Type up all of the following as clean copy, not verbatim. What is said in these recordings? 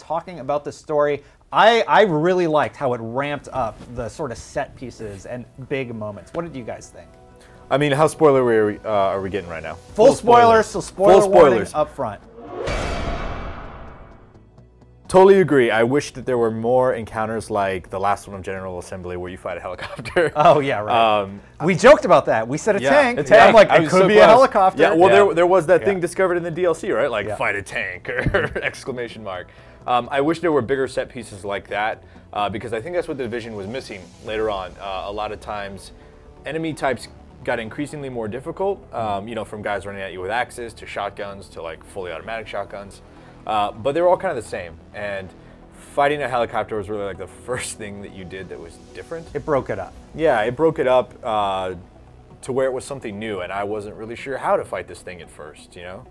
talking about the story. I really liked how it ramped up the sort of set pieces and big moments. What did you guys think? I mean, how spoilery are we getting right now? Full spoilers, so spoiler warning up front. Totally agree. I wish that there were more encounters like the last one of General Assembly where you fight a helicopter. Oh, yeah, right. We joked about that. We said a tank. A tank. I'm like, it could be a helicopter. Yeah, well, there was that thing discovered in the DLC, right? Like, fight a tank or exclamation mark. I wish there were bigger set pieces like that because I think that's what the Division was missing later on. A lot of times, enemy types got increasingly more difficult, you know, from guys running at you with axes to shotguns to like fully automatic shotguns. But they were all kind of the same. And fighting a helicopter was really like the first thing that you did that was different. It broke it up. Yeah, it broke it up to where it was something new, and I wasn't really sure how to fight this thing at first, you know?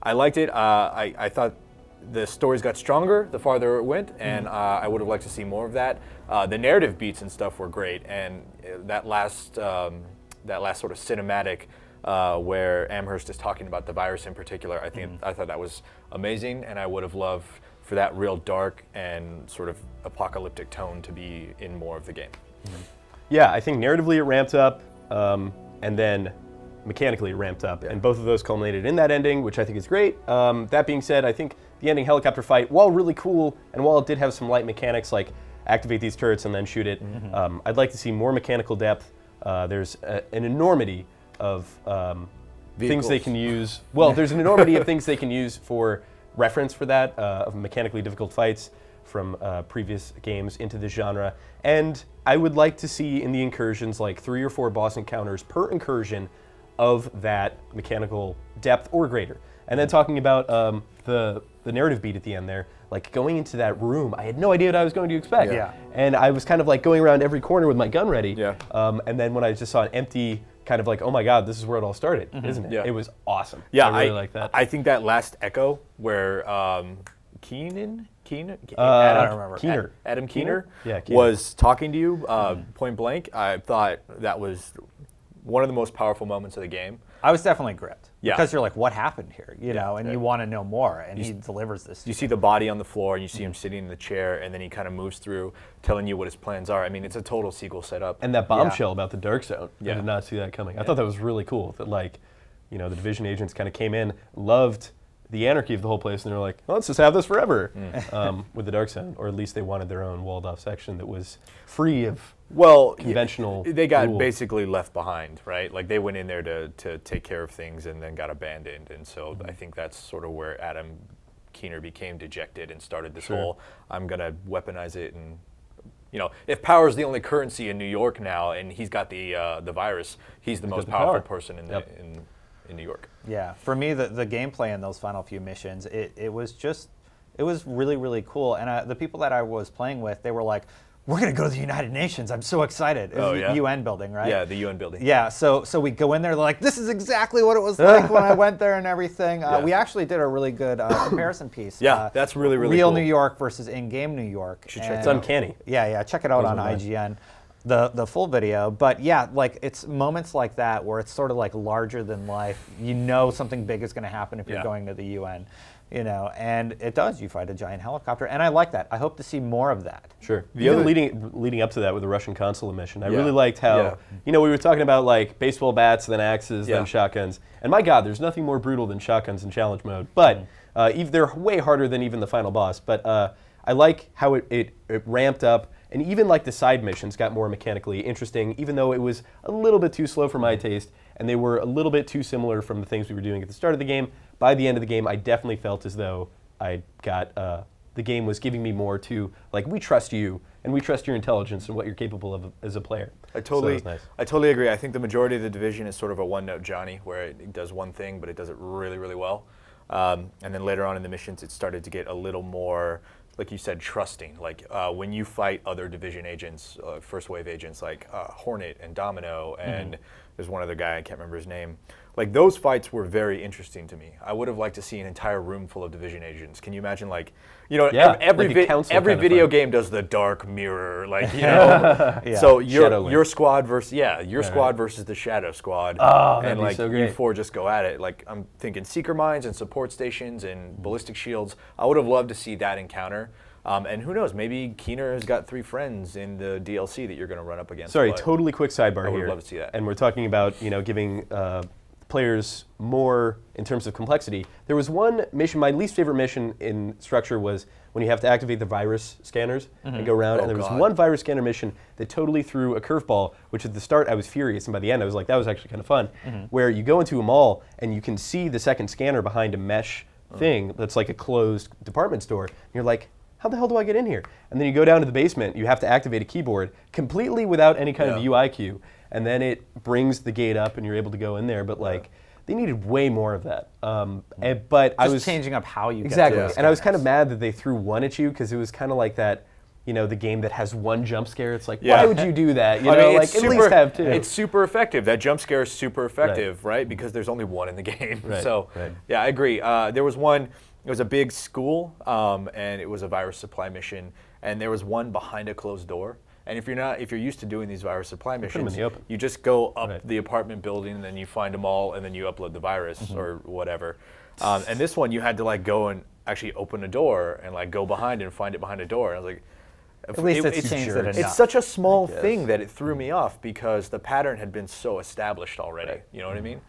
I liked it. I thought the stories got stronger the farther it went, and I would have liked to see more of that. The narrative beats and stuff were great, and that last sort of cinematic where Amherst is talking about the virus in particular, I thought that was amazing, and I would have loved for that real dark and sort of apocalyptic tone to be in more of the game. Yeah, I think narratively it ramped up, and then mechanically it ramped up, and both of those culminated in that ending, which I think is great. That being said, I think the ending helicopter fight, while really cool, and while it did have some light mechanics like activate these turrets and then shoot it, I'd like to see more mechanical depth. There's an enormity of things they can use. Well, there's an enormity of things they can use for reference for that, of mechanically difficult fights from previous games into this genre. And I would like to see in the incursions like 3 or 4 boss encounters per incursion of that mechanical depth or greater. And then talking about the narrative beat at the end there, like going into that room, I had no idea what I was going to expect. Yeah. And I was kind of like going around every corner with my gun ready. Yeah. And then when I just saw an empty, kind of like, oh my God, this is where it all started, isn't it? Yeah. It was awesome. Yeah, I really like that. I think that last echo where Adam Keener Yeah, Keener. was talking to you point blank, I thought that was one of the most powerful moments of the game. I was definitely gripped. Yeah. Because you're like, what happened here? You know, and you want to know more, and he delivers this. You see the body on the floor, and you see him sitting in the chair, and then he kind of moves through, telling you what his plans are. I mean, it's a total sequel setup. And that bombshell about the Dark Zone, I Yeah. did not see that coming. I thought that was really cool, that like, you know, the Division agents kind of came in, loved the anarchy of the whole place, and they're like, well, let's just have this forever with the Dark Zone, or at least they wanted their own walled-off section that was free of conventional they got rule. basically left behind, right? Like they went in there to take care of things and then got abandoned, and so I think that's sort of where Adam Keener became dejected and started this whole, I'm gonna weaponize it, and you know, if power is the only currency in New York now, and he's got the virus, he's the most powerful person in in New York. Yeah, for me, the gameplay in those final few missions, it was really, really cool. And the people that I was playing with, they were like, we're going to go to the United Nations. I'm so excited. It was the UN building, right? Yeah, the UN building. Yeah, so we go in there, they're like, this is exactly what it was like when I went there and everything. We actually did a really good comparison piece. Yeah, that's really, really real cool. New York versus in-game New York. It's uncanny. Yeah, check it out on IGN. The full video, but yeah, like it's moments like that where it's sort of like larger than life. You know something big is going to happen if you're going to the UN, you know, and it does. You fight a giant helicopter, and I like that. I hope to see more of that. Sure. Even leading up to that with the Russian consulate mission, I really liked how you know we were talking about like baseball bats, then axes, then shotguns, and my God, there's nothing more brutal than shotguns in challenge mode. But they're way harder than even the final boss. But I like how it ramped up. And even like the side missions got more mechanically interesting, even though it was a little bit too slow for my taste, and they were a little bit too similar from the things we were doing at the start of the game. By the end of the game, I definitely felt as though I got the game was giving me more to like, we trust you, and we trust your intelligence and what you're capable of as a player. I totally agree. I think the majority of the Division is sort of a one-note Johnny, where it does one thing, but it does it really, really well. And then later on in the missions, it started to get a little more, like you said, trusting. Like when you fight other Division agents, first wave agents like Hornet and Domino, and there's one other guy, I can't remember his name. like those fights were very interesting to me. I would have liked to see an entire room full of Division agents. Can you imagine, like, you know, Yeah, every like a council every kind of video fight. game does the dark mirror, like, you know. Yeah. So Shadow your Link. squad versus your squad versus the Shadow Squad. Oh, that'd and be like so you great. four just go at it. Like I'm thinking seeker mines and support stations and ballistic shields. I would have loved to see that encounter. And who knows? Maybe Keener has got 3 friends in the DLC that you're going to run up against. Sorry, but totally quick sidebar I would here. love to see that. And we're talking about, you know, giving players more in terms of complexity. There was one mission, my least favorite mission in Structure was when you have to activate the virus scanners and go around. Oh, and there was God. one virus scanner mission that totally threw a curveball, which at the start I was furious, and by the end I was like, that was actually kind of fun. Where you go into a mall and you can see the second scanner behind a mesh thing that's like a closed department store. And you're like, how the hell do I get in here? And then you go down to the basement, you have to activate a keyboard completely without any kind of UI cue, and then it brings the gate up and you're able to go in there, but like, they needed way more of that. But I was changing up how you exactly, get to and I was kind of mad that they threw one at you because it was kind of like that, you know, the game that has one jump scare. It's like, why would you do that? You know, like at least have 2. It's super effective. That jump scare is super effective, right? Because there's only one in the game. Right, So, right. yeah, I agree. There was one. It was a big school, and it was a virus supply mission. And there was one behind a closed door. And if you're used to doing these virus supply them in missions, the open. you just go up Right. the apartment building, and then you find them all, and then you upload the virus or whatever. And this one, you had to like go and actually open a door and like go behind and find it behind a door. And I was like, At least it's changed it enough. it's such a small thing that it threw me off because the pattern had been so established already. Right. You know what I mean?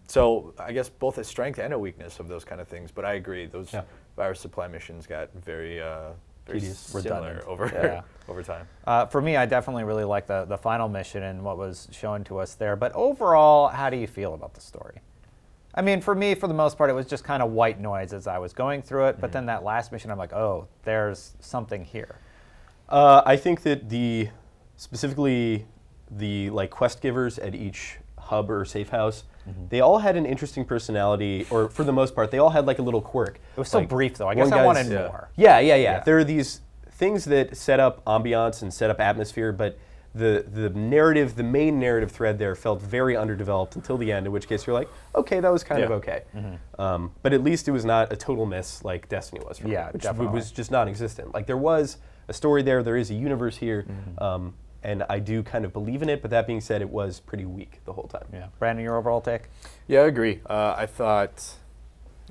So I guess both a strength and a weakness of those kind of things. But I agree, those virus supply missions got very Tedious, similar redundant. over time. For me, I definitely really like the final mission and what was shown to us there. But overall, how do you feel about the story? I mean, for me, for the most part, it was just kind of white noise as I was going through it. But then that last mission, I'm like, oh, there's something here. I think that specifically the like quest givers at each hub or safe house, they all had an interesting personality, or for the most part, they all had like a little quirk. It was so Like, brief, though. I one guess I guy's- wanted yeah. more. Yeah. There are these things that set up ambiance and set up atmosphere, but the narrative, the main narrative thread there felt very underdeveloped until the end, in which case you're like, okay, that was kind of okay. But at least it was not a total miss like Destiny was for me, Yeah, which definitely. was just non-existent. Like there was a story there is a universe here, and I do kind of believe in it, but that being said, it was pretty weak the whole time. Yeah. Brandon, your overall take? Yeah, I agree. I thought,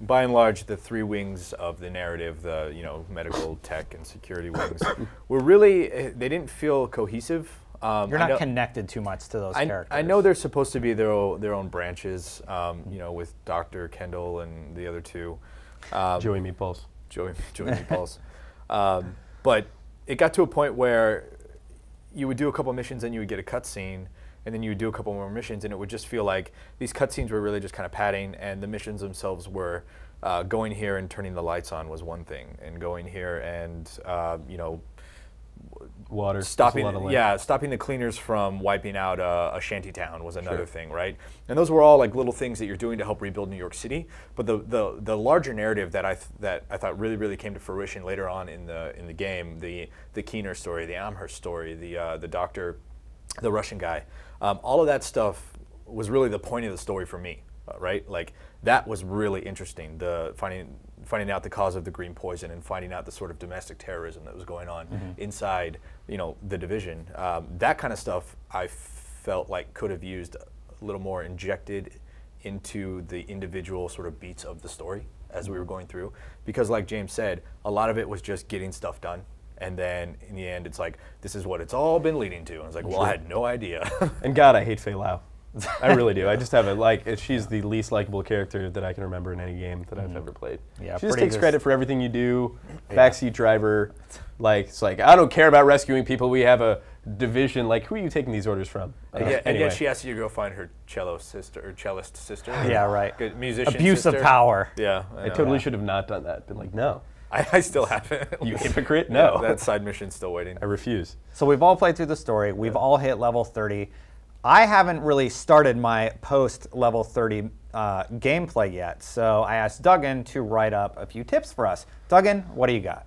by and large, the 3 wings of the narrative, the medical, tech, and security wings, were really they didn't feel cohesive. You're not connected too much to those characters. I know they're supposed to be their own branches, with Dr. Kendall and the other 2. Joey Meatballs. Joey Meatballs. But it got to a point where you would do a couple missions and you would get a cutscene, and then you would do a couple more missions, and it would just feel like these cutscenes were really just kind of padding, and the missions themselves were going here and turning the lights on was one thing, and going here and Water. stopping There's a lot of stopping the cleaners from wiping out a shanty town was another thing, right? And those were all like little things that you're doing to help rebuild New York City. But the larger narrative that I thought really came to fruition later on in the game, the Keener story, the Amherst story, the doctor, the Russian guy, all of that stuff was really the point of the story for me, right? Like that was really interesting. The finding out the cause of the green poison and finding out the sort of domestic terrorism that was going on inside, the division. That kind of stuff I felt like could have used a little more injected into the individual sort of beats of the story as we were going through. Because like James said, a lot of it was just getting stuff done. And then in the end, it's like, this is what it's all been leading to. And it's like, well, I had no idea. And God, I hate Fei Lao. I really do. I just have she's the least likable character that I can remember in any game that I've ever played. Yeah, she just pretty takes credit for everything you do. Backseat driver. Like, it's like, I don't care about rescuing people. We have a division. Like, who are you taking these orders from? And yet Anyway. she asked you to go find her cellist sister. Yeah, right. Good musician Abuse sister. of power. Yeah. I totally should have not done that. Been like, no. I still haven't. You hypocrite? No. That side mission's still waiting. I refuse. So we've all played through the story. We've all hit level 30. I haven't really started my post-level 30 gameplay yet, so I asked Duggan to write up a few tips for us. Duggan, what do you got?